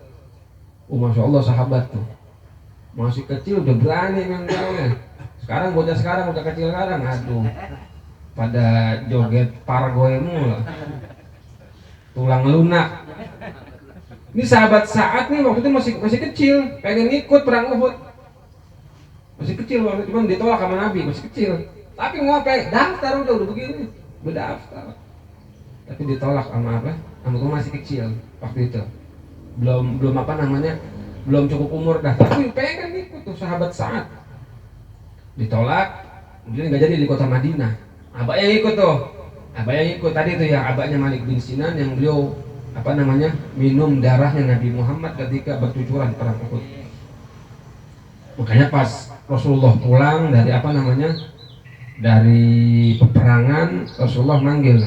Masya Allah sahabat tuh masih kecil udah berani mentalnya. Sekarang bocah sekarang udah kecil sekarang, aduh, pada joget pargoy mulu, tulang lunak. Ini sahabat Sa'ad nih waktu itu masih kecil, pengen ikut perang Uhud. Masih kecil waktu itu, cuman ditolak sama Nabi, masih kecil. Tapi ngapain? Daftar udah begini, udah daftar. Tapi ditolak sama apa? Sama gue masih kecil waktu itu. Belum apa namanya? Belum cukup umur dah. Tapi pengen ikut tuh sahabat Sa'ad. Ditolak, kemudian nggak jadi di kota Madinah. Abaknya ikut tuh. Abaknya ikut tadi tuh yang abaknya Malik bin Sinan yang beliau apa namanya? Minum darahnya Nabi Muhammad ketika bertujuan perang Uhud. Makanya pas Rasulullah pulang dari apa namanya? Dari peperangan, Rasulullah manggil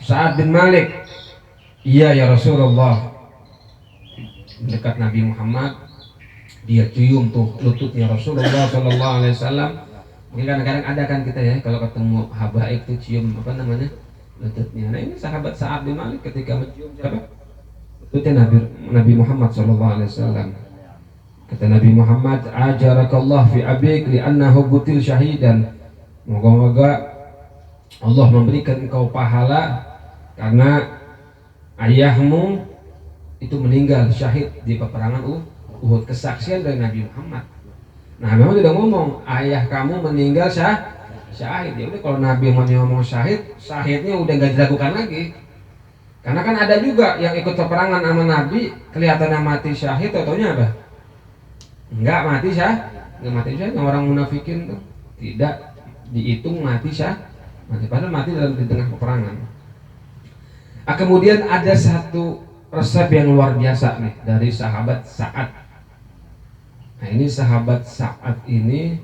Sa'ad bin Malik. Iya ya Rasulullah. Dekat Nabi Muhammad, dia cium tuh lututnya Rasulullah Sallallahu Alaihi Wasallam. Mungkin kadang-kadang ada kan kita ya kalau ketemu habaib tuh cium apa namanya lututnya. Nah ini sahabat Sa'ad bin Malik ketika mencium apa? Lututnya Nabi Muhammad Sallallahu Alaihi Wasallam. Kata Nabi Muhammad, ajarakallah fi abik li'annahu butil syahidan. Moga-moga Allah memberikan engkau pahala karena ayahmu itu meninggal syahid di peperangan Uhud. Kesaksian dari Nabi Muhammad. Nah memang tidak ngomong ayah kamu meninggal syahid. Ya udah, kalau Nabi ngomong syahidnya udah nggak dilakukan lagi. Karena kan ada juga yang ikut peperangan sama Nabi kelihatannya mati syahid, taunya apa? Enggak mati syahid. Orang munafikin tuh tidak dihitung mati padahal mati di tengah peperangan. Kemudian ada satu resep yang luar biasa nih dari sahabat Sa'ad. Nah ini sahabat Sa'ad ini,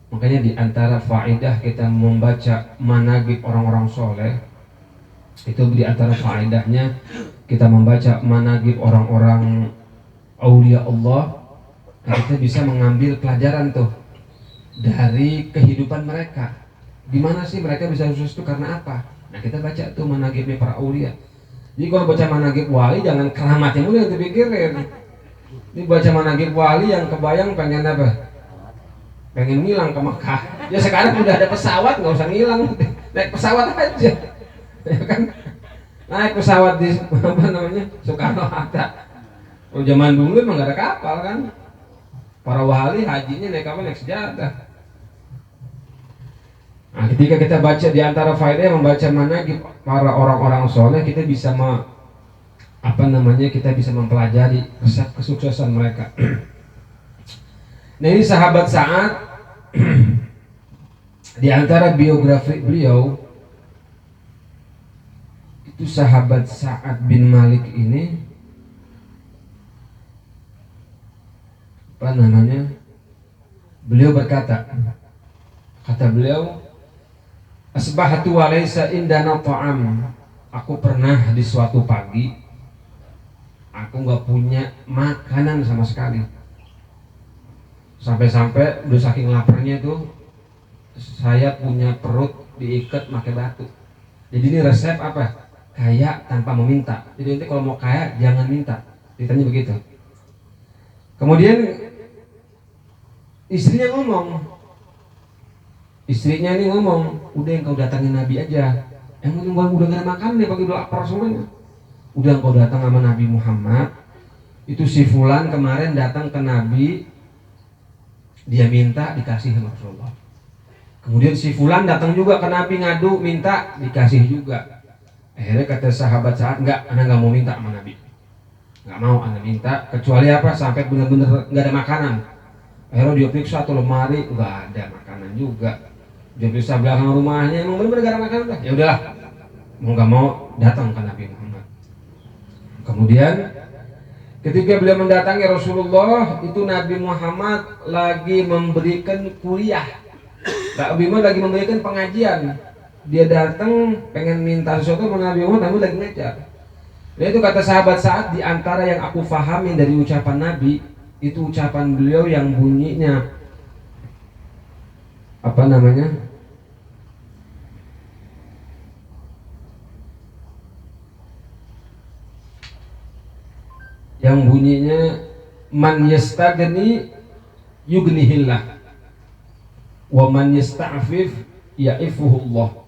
makanya di antara faedah kita membaca manaqib orang-orang soleh, itu di antara faedahnya kita membaca manaqib orang-orang aulia Allah, kita bisa mengambil pelajaran tuh dari kehidupan mereka. Gimana sih mereka bisa sukses itu karena apa? Nah kita baca tuh manaqibnya para aulia. Jadi kalau baca manaqib wali jangan keramatnya mulu yang dipikirin. Ini baca manaqib wali yang kebayang pengen apa? Pengen ngilang ke Mekah. Ya sekarang udah ada pesawat, nggak usah ngilang, naik pesawat aja. Ya kan? Naik pesawat di apa namanya Soekarno Hatta. Kalau zaman dulu emang nggak ada kapal kan? Para wali hajinya naik kapal, naik sejahtera. Nah, ketika kita baca di antara faedah membaca manaqib para orang-orang soleh, kita bisa kita bisa mempelajari resep kesuksesan mereka. Nah ini sahabat Sa'ad di antara biografi beliau itu sahabat Sa'ad bin Malik ini apa namanya? Beliau berkata, kata beliau, asbahatu wa laysa indana ta'am. Aku pernah di suatu pagi aku nggak punya makanan sama sekali. Sampai-sampai udah saking laparnya tuh saya punya perut diikat pakai batu. Jadi ini resep apa? kaya tanpa meminta. Jadi nanti kalau mau kaya jangan minta. Ditanya begitu. Kemudian istrinya ini ngomong, udah yang kau datangin Nabi aja. Yang udah gak ada makan nih, pagi udah lapar semuanya. Udah kau datang sama Nabi Muhammad. Itu si Fulan kemarin datang ke Nabi, dia minta dikasih sama Rasulullah. Kemudian si Fulan datang juga ke Nabi ngadu, minta dikasih juga. Akhirnya kata sahabat Sa'ad, enggak, ana nggak mau minta sama Nabi. Nggak mau ana minta, kecuali apa? Sampai benar-benar nggak ada makanan. Akhirnya dia periksa tuh lemari, nggak ada makanan juga. Dia periksa belakang rumahnya, emang benar-benar nggak ada makanan dah. Ya udahlah, mau nggak mau datang ke Nabi Muhammad. Kemudian ketika beliau mendatangi Rasulullah, itu Nabi Muhammad lagi memberikan kuliah. Nabi Muhammad lagi memberikan pengajian. Dia datang pengen minta sesuatu sama Nabi Muhammad, Nabi lagi ngajar. Dan itu kata sahabat Sa'ad, di antara yang aku pahami dari ucapan Nabi, itu ucapan beliau yang bunyinya apa namanya? Yang bunyinya man yastagni yughnihillah wa man yasta'fif ya'ifuhullah.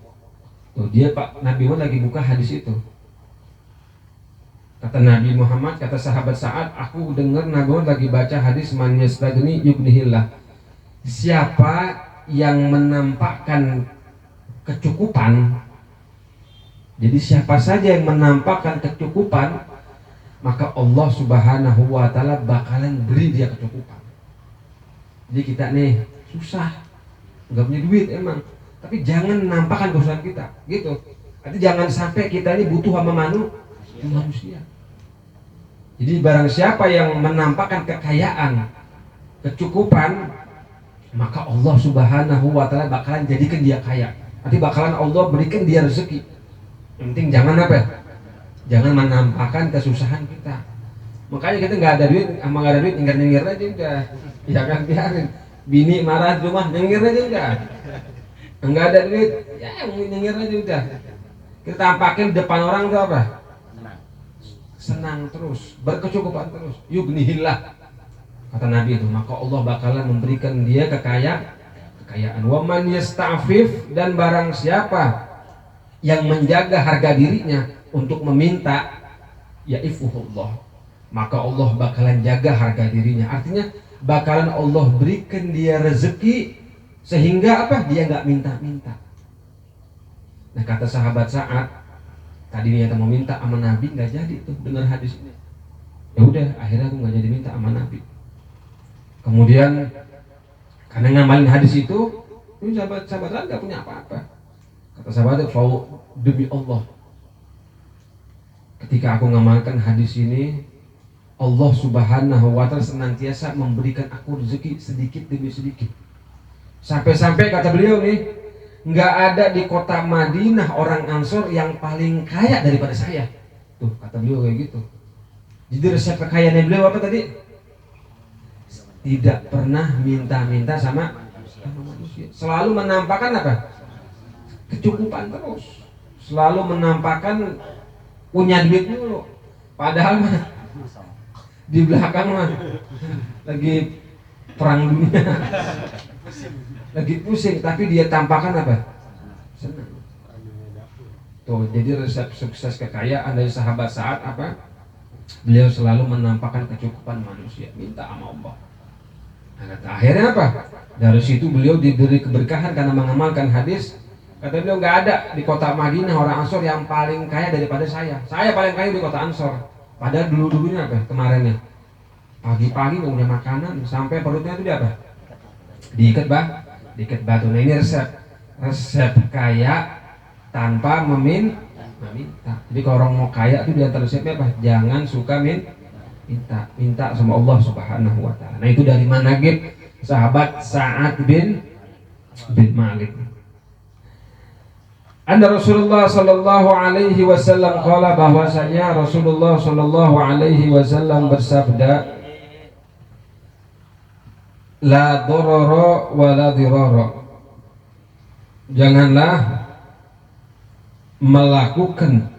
Tuh dia Pak Nabi Muhammad lagi buka hadis itu. Kata Nabi Muhammad, kata sahabat Sa'ad, aku dengar Nabi Muhammad lagi baca hadis man yastagni yughnihillah. Siapa yang menampakkan kecukupan, jadi siapa saja yang menampakkan kecukupan, maka Allah Subhanahu wa ta'ala bakalan beri dia kecukupan. Jadi kita nih susah, nggak punya duit emang, tapi jangan nampakkan kesusahan kita, gitu. Artinya jangan sampai kita ini butuh sama manusia. Jadi barang siapa yang menampakkan kekayaan, kecukupan, maka Allah Subhanahu wa ta'ala bakalan jadikan dia kaya. Nanti bakalan Allah berikan dia rezeki. Yang penting jangan apa? Jangan menampakkan kesusahan kita. Makanya kita nggak ada duit, nyengir aja udah. Ya kan, biarin. Bini marah di rumah, nyengir aja udah. Nggak ada duit, ya nyengir aja udah. Kita tampakin depan orang itu apa? Senang terus, berkecukupan terus. Yughnihillah, kata Nabi itu, maka Allah bakalan memberikan dia kekayaan. Wa man yasta'fif, dan barang siapa yang menjaga harga dirinya untuk meminta, ya'ifuhullah, maka Allah bakalan jaga harga dirinya. Artinya bakalan Allah berikan dia rezeki sehingga apa? Dia nggak minta-minta. Nah kata sahabat Sa'ad, tadi niatnya mau minta sama Nabi, nggak jadi tuh dengar hadis ini. Ya udah, akhirnya aku nggak jadi minta sama Nabi. Kemudian karena ngamalin hadis itu, ini sahabat nggak punya apa-apa. Kata sahabat, demi Allah, ketika aku ngamalkan hadis ini, Allah Subhanahu wa ta'ala senantiasa memberikan aku rezeki sedikit demi sedikit. Sampai-sampai kata beliau nih, nggak ada di kota Madinah orang Ansor yang paling kaya daripada saya. Tuh kata beliau kayak gitu. Jadi resep kekayaannya beliau apa tadi? Tidak pernah minta-minta sama manusia. Selalu menampakkan apa? Kecukupan terus. Selalu menampakkan punya duit dulu. Padahal mah di belakang mah lagi perang dunia, lagi pusing, tapi dia tampakkan apa? Senang. Tuh, jadi resep sukses kekayaan dari sahabat Sa'ad apa? Beliau selalu menampakkan kecukupan manusia, minta sama Allah. Nah, akhirnya apa? Dari situ beliau diberi keberkahan karena mengamalkan hadis. Kata beliau, nggak ada di kota Madinah orang Ansor yang paling kaya daripada saya. Saya paling kaya di kota Ansor. Padahal dulu-dulunya apa? Kemarinnya pagi-pagi nggak punya makanan, sampai perutnya itu dia apa? Diikat batu. Nah ini resep kaya tanpa meminta. Jadi kalau orang mau kaya itu di antara resepnya apa? Jangan suka minta sama Allah Subhanahu wa ta'ala. Nah itu dari manaqib sahabat Sa'ad bin Malik. Anda Rasulullah sallallahu alaihi wasallam qala, bahwasanya Rasulullah sallallahu alaihi wasallam bersabda, la darara wa la dirara. Janganlah melakukan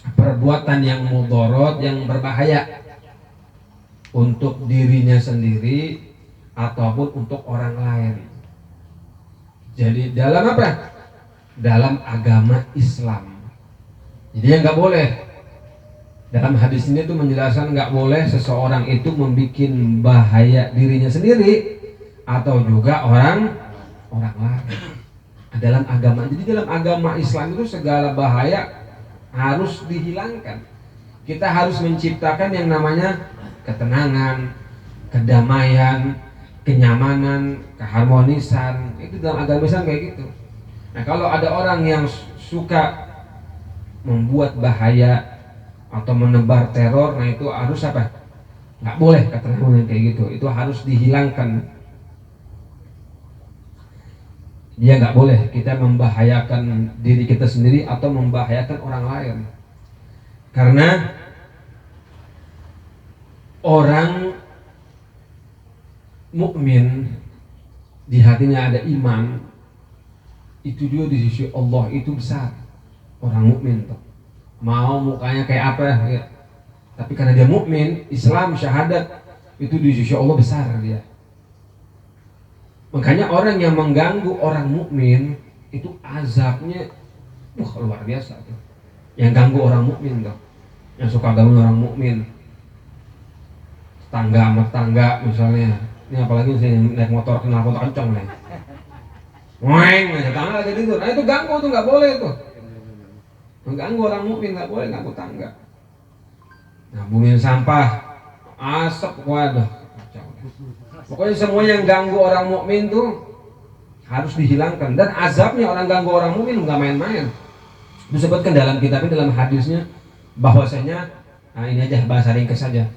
perbuatan yang mudorot, yang berbahaya untuk dirinya sendiri ataupun untuk orang lain. Jadi dalam apa? Dalam agama Islam. Jadi yang nggak boleh, dalam hadis ini tuh menjelaskan nggak boleh seseorang itu membuat bahaya dirinya sendiri atau juga orang lain dalam agama. Jadi dalam agama Islam itu segala bahaya harus dihilangkan. Kita harus menciptakan yang namanya ketenangan, kedamaian, kenyamanan, keharmonisan. Itu dalam agama Islam kayak gitu. Nah, kalau ada orang yang suka membuat bahaya atau menebar teror, nah itu harus apa? Nggak boleh ketenangan yang kayak gitu. Itu harus dihilangkan. Dia nggak boleh kita membahayakan diri kita sendiri atau membahayakan orang lain. Karena orang mukmin di hatinya ada iman, itu dia di sisi Allah itu besar. Orang mukmin tuh mau mukanya kayak apa ya, tapi karena dia mukmin, Islam, syahadat, itu di sisi Allah besar dia. Makanya orang yang mengganggu orang mukmin itu azabnya luar biasa tuh. Yang ganggu orang mukmin tuh, yang suka ganggu orang mukmin, tangga sama tangga misalnya. Ini apalagi saya naik motor kenal motor kencang nih, weng aja tangga lagi tidur. Nah itu ganggu tuh, nggak boleh tuh. Mengganggu orang mukmin nggak boleh, ganggu tangga. Nah buangin sampah, asap, waduh. Pokoknya semua yang ganggu orang mukmin tuh harus dihilangkan, dan azabnya orang ganggu orang mukmin nggak main-main. Disebutkan dalam kitab ini, dalam hadisnya, bahwasanya, nah ini aja bahasa ringkas saja,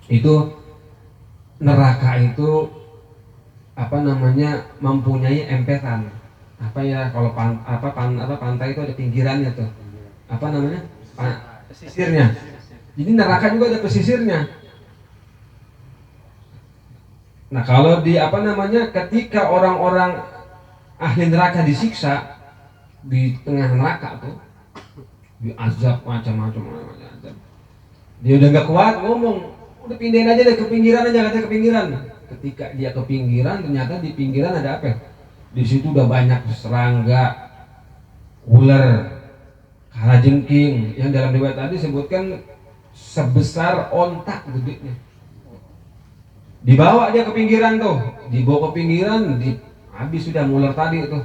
itu neraka itu apa namanya, mempunyai emperan. Apa ya, kalau pantai itu ada pinggirannya tuh, apa namanya, pesisirnya. Jadi neraka juga ada pesisirnya. Nah kalau di apa namanya, ketika orang-orang ahli neraka disiksa di tengah neraka tuh, diazab macam-macam, dia udah nggak kuat ngomong, udah pindahin aja deh ke pinggiran aja, katanya ke pinggiran. Ketika dia ke pinggiran, ternyata di pinggiran ada apa? Di situ udah banyak serangga, ular, kalajengking, yang dalam riwayat tadi sebutkan sebesar ontak gedenya. Dibawa dia ke pinggiran tuh, dibawa ke pinggiran, habis sudah ular tadi tuh,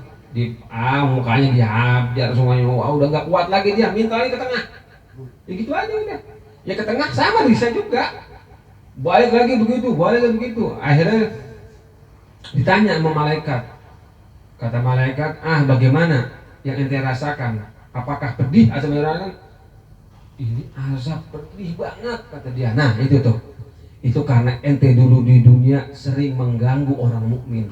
mukanya dihajar semuanya, udah nggak kuat lagi, dia minta lagi ke tengah. Ya gitu aja udah. Ya ke tengah sama bisa juga. Balik lagi begitu, balik lagi begitu. Akhirnya ditanya sama malaikat. Kata malaikat, bagaimana yang ente rasakan? Apakah pedih azab yang rasakan? Ini azab pedih banget, kata dia. Nah itu tuh. Itu karena ente dulu di dunia sering mengganggu orang mukmin.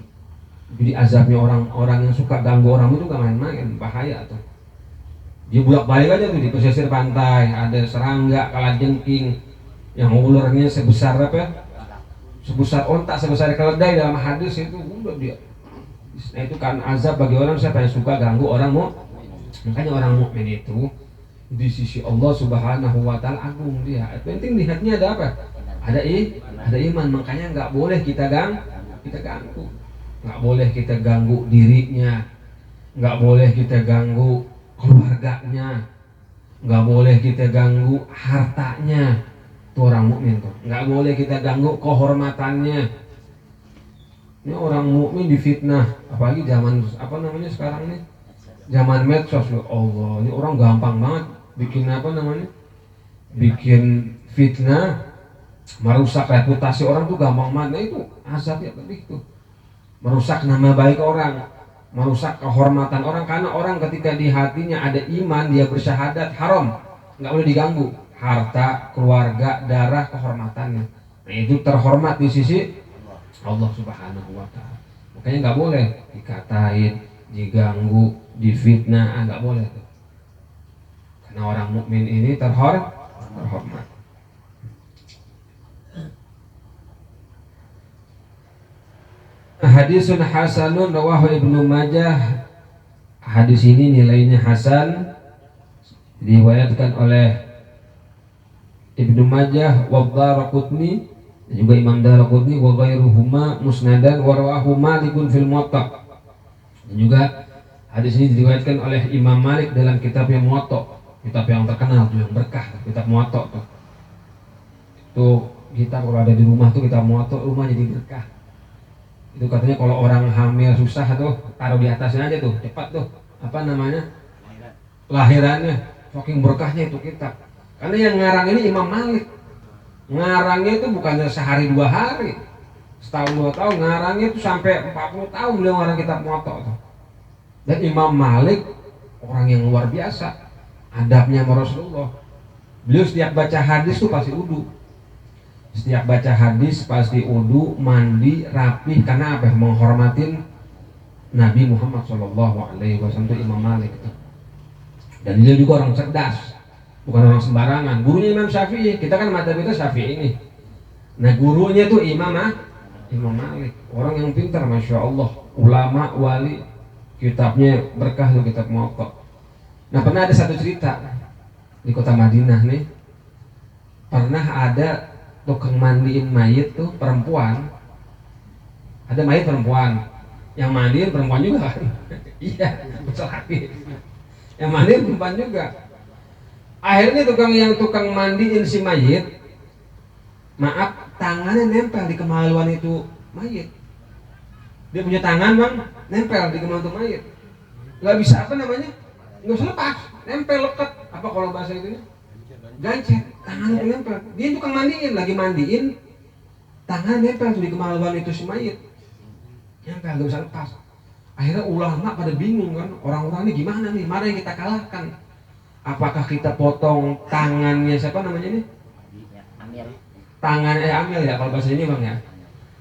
Jadi azabnya orang-orang yang suka ganggu orang itu gak main-main, bahaya tuh. Dia bolak-balik aja tuh di pesisir pantai, ada serangga, kalajengking, yang ularnya sebesar apa? Sebesar ontak, sebesar keledai dalam hadis itu udah dia. Nah itu kan azab bagi orang siapa yang suka ganggu orang mukmin. Makanya orang mukmin itu di sisi Allah Subhanahu wa taala agung dia. Penting di hatinya ada apa? Ada iman, makanya nggak boleh kita ganggu, nggak boleh kita ganggu dirinya, nggak boleh kita ganggu keluarganya, nggak boleh kita ganggu hartanya. Itu orang mukmin tuh, nggak boleh kita ganggu kehormatannya. Ini orang mukmin difitnah, apalagi zaman apa namanya sekarang nih, zaman medsos. Allah, ini orang gampang banget bikin apa namanya, bikin fitnah, merusak reputasi orang tuh gampang banget. Nah itu azabnya pedih tuh, merusak nama baik orang, merusak kehormatan orang. Karena orang ketika di hatinya ada iman, dia bersyahadat, haram, nggak boleh diganggu harta, keluarga, darah, kehormatannya. Nah itu terhormat di sisi Allah Subhanahu wa taala. Makanya nggak boleh dikatain, diganggu, difitnah, nggak boleh tuh. Karena orang mukmin ini terhormat. Hadisun hasanun rawahu Ibnu Majah. Hadis ini nilainya hasan, diriwayatkan oleh Ibnu Majah wa Daraqutni, dan juga Imam Daraqutni wa ghairuhuma musnadan wa rawahu Malikun fil Muwatta. Dan juga hadis ini diriwayatkan oleh Imam Malik dalam kitabnya Muwatta, kitab yang terkenal tuh, yang berkah, kitab Muwatta tuh. Itu kita kalau ada di rumah tuh kitab Muwatta, rumah jadi berkah. Itu katanya kalau orang hamil susah tuh taruh di atasnya aja tuh, cepat tuh apa namanya lahirannya, saking berkahnya itu kitab. Karena yang ngarang ini Imam Malik. Ngarangnya itu bukannya sehari 2 hari, setahun 2 tahun, ngarangnya itu sampai 40 tahun beliau ngarang kitab Muwatta tuh. Dan Imam Malik orang yang luar biasa adabnya sama Rasulullah. Beliau setiap baca hadis tuh pasti wudu. Setiap baca hadis pasti wudu, mandi, rapih, karena apa? Menghormatin Nabi Muhammad SAW. Itu Imam Malik itu. Dan dia juga orang cerdas, bukan orang sembarangan. Gurunya Imam Syafi'i, kita kan mata kita Syafi'i ini. Nah gurunya tuh Imam Malik, orang yang pintar, masya Allah, ulama, wali, kitabnya berkah tuh, kitab Muwatta. Nah pernah ada satu cerita di kota Madinah nih, pernah ada tukang mandiin mayit tuh perempuan. Ada mayit perempuan, yang mandiin perempuan juga kan? Iya, betul lagi. Yang mandiin perempuan juga. Akhirnya tukang mandiin si mayit, maaf, tangannya nempel di kemaluan itu mayit. Dia punya tangan bang, nempel di kemaluan itu mayit. Gak bisa apa namanya? Gak bisa lepas, nempel lekat. Apa kalau bahasa itunya? Gancet, tangannya nempel. Dia tukang mandiin, lagi mandiin, tangan nempel tuh di kemaluan itu si mayit. Nempel, gak bisa lepas. Akhirnya ulama pada bingung kan, orang-orang ini gimana nih, mana yang kita kalahkan? Apakah kita potong tangannya siapa namanya nih? Tangan Amil ya kalau bahasa ini bang ya.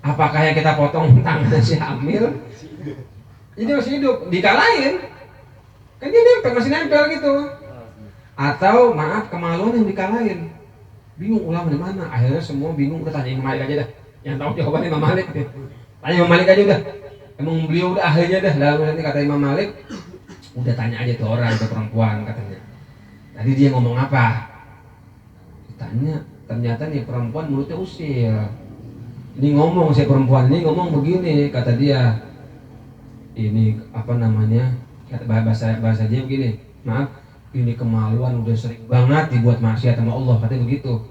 Apakah yang kita potong tangannya si Amil? Ini masih hidup, dikalahin. Kan dia nempel, masih nempel gitu. Atau maaf kemaluan yang dikalahin. Bingung ulama di mana? Akhirnya semua bingung, udah tanya Imam Malik aja dah. Yang tahu jawabannya Imam Malik. Tanya Imam Malik aja udah. Emang beliau udah ahlinya dah. Lalu nanti kata Imam Malik, udah tanya aja tuh orang, tuh perempuan katanya. Tadi dia ngomong apa? Ditanya, ternyata nih perempuan mulutnya usil. Ini ngomong si perempuan ini ngomong begini, kata dia. Ini apa namanya? Kata bahasa dia begini. Maaf, ini kemaluan udah sering banget dibuat maksiat sama Allah, katanya begitu.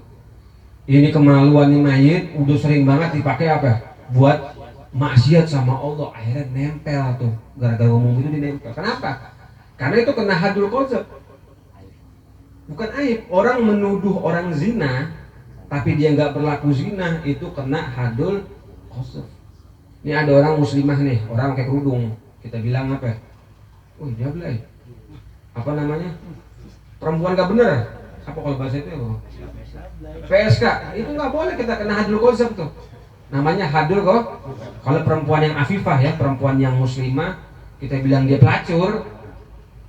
Ini kemaluan ini mayit udah sering banget dipakai apa? Buat maksiat sama Allah. Akhirnya nempel tuh. Gara-gara ngomong itu dinempel. Kenapa? Karena itu kena hadul qadzaf. Bukan aib, orang menuduh orang zina tapi dia nggak berlaku zina, itu kena hadul qadzaf. Ini ada orang muslimah nih, orang pakai kerudung, kita bilang apa? Wih dia belai, apa namanya? Perempuan nggak bener, apa kalau bahasa itu? PSK, itu nggak boleh, kita kena hadul qadzaf tuh. Namanya hadul kok. Kalau perempuan yang afifah ya, perempuan yang muslimah, kita bilang dia pelacur,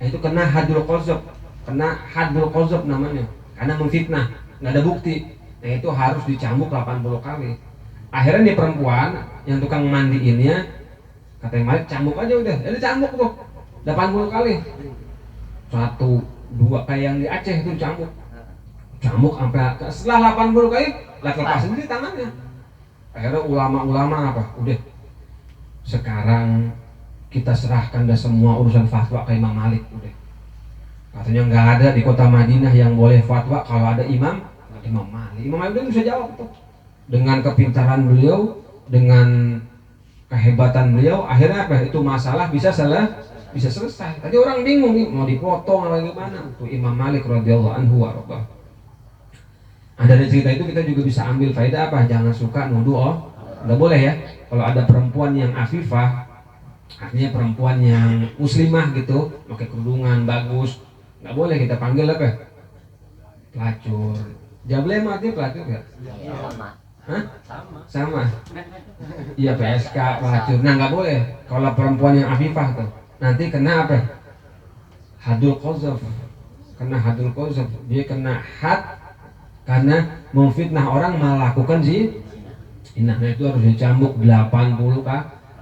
nah itu kena hadul qadzaf. Kena hadul qadzaf namanya, karena memfitnah, nggak ada bukti. Nah itu harus dicambuk 80 kali. Akhirnya nih perempuan yang tukang mandiinnya, kata yang Malik, cambuk aja udah. Jadi cambuk tuh 80 kali. 1, 2 kayak yang di Aceh itu cambuk. Cambuk sampai setelah 80 kali lah lepas sendiri tangannya. Akhirnya ulama-ulama apa? Udah. Sekarang kita serahkan dah semua urusan fatwa ke Imam Malik udah. Katanya nggak ada di kota Madinah yang boleh fatwa kalau ada Imam Malik. Imam Malik itu bisa jawab tuh. Dengan kepintaran beliau, dengan kehebatan beliau, akhirnya apa? Itu masalah bisa selesai. Tadi orang bingung nih mau dipotong apa gimana? Tuh Imam Malik radhiyallahu anhu warḍah. Dari cerita itu kita juga bisa ambil faedah apa? Jangan suka nuduh nggak boleh ya. Kalau ada perempuan yang afifah, artinya perempuan yang muslimah gitu, pakai kerudungan bagus, nggak boleh kita panggil apa? Pelacur. Jablem artinya pelacur ya? Hah? Sama. Iya PSK pelacur. Nah nggak boleh. Kalau perempuan yang afifah tuh, nanti kena apa? Hadul qadzaf. Kena hadul qadzaf. Dia kena had karena memfitnah orang melakukan zina. Nah itu harus dicambuk 80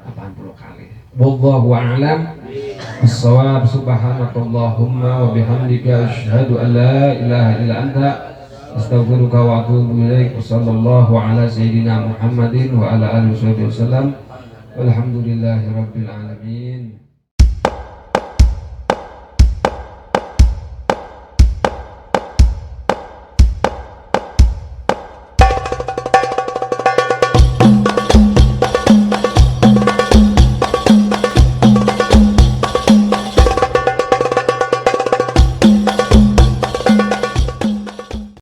80 kali. Wallahu a'lam bis-shawab. Subhanakallahumma wa bihamdika asyhadu an la ilaha illa anta astaghfiruka wa atubu ilaik. Wassallallahu ala sayyidina Muhammadin wa ala alihi wasallam. Walhamdulillahi rabbil alamin.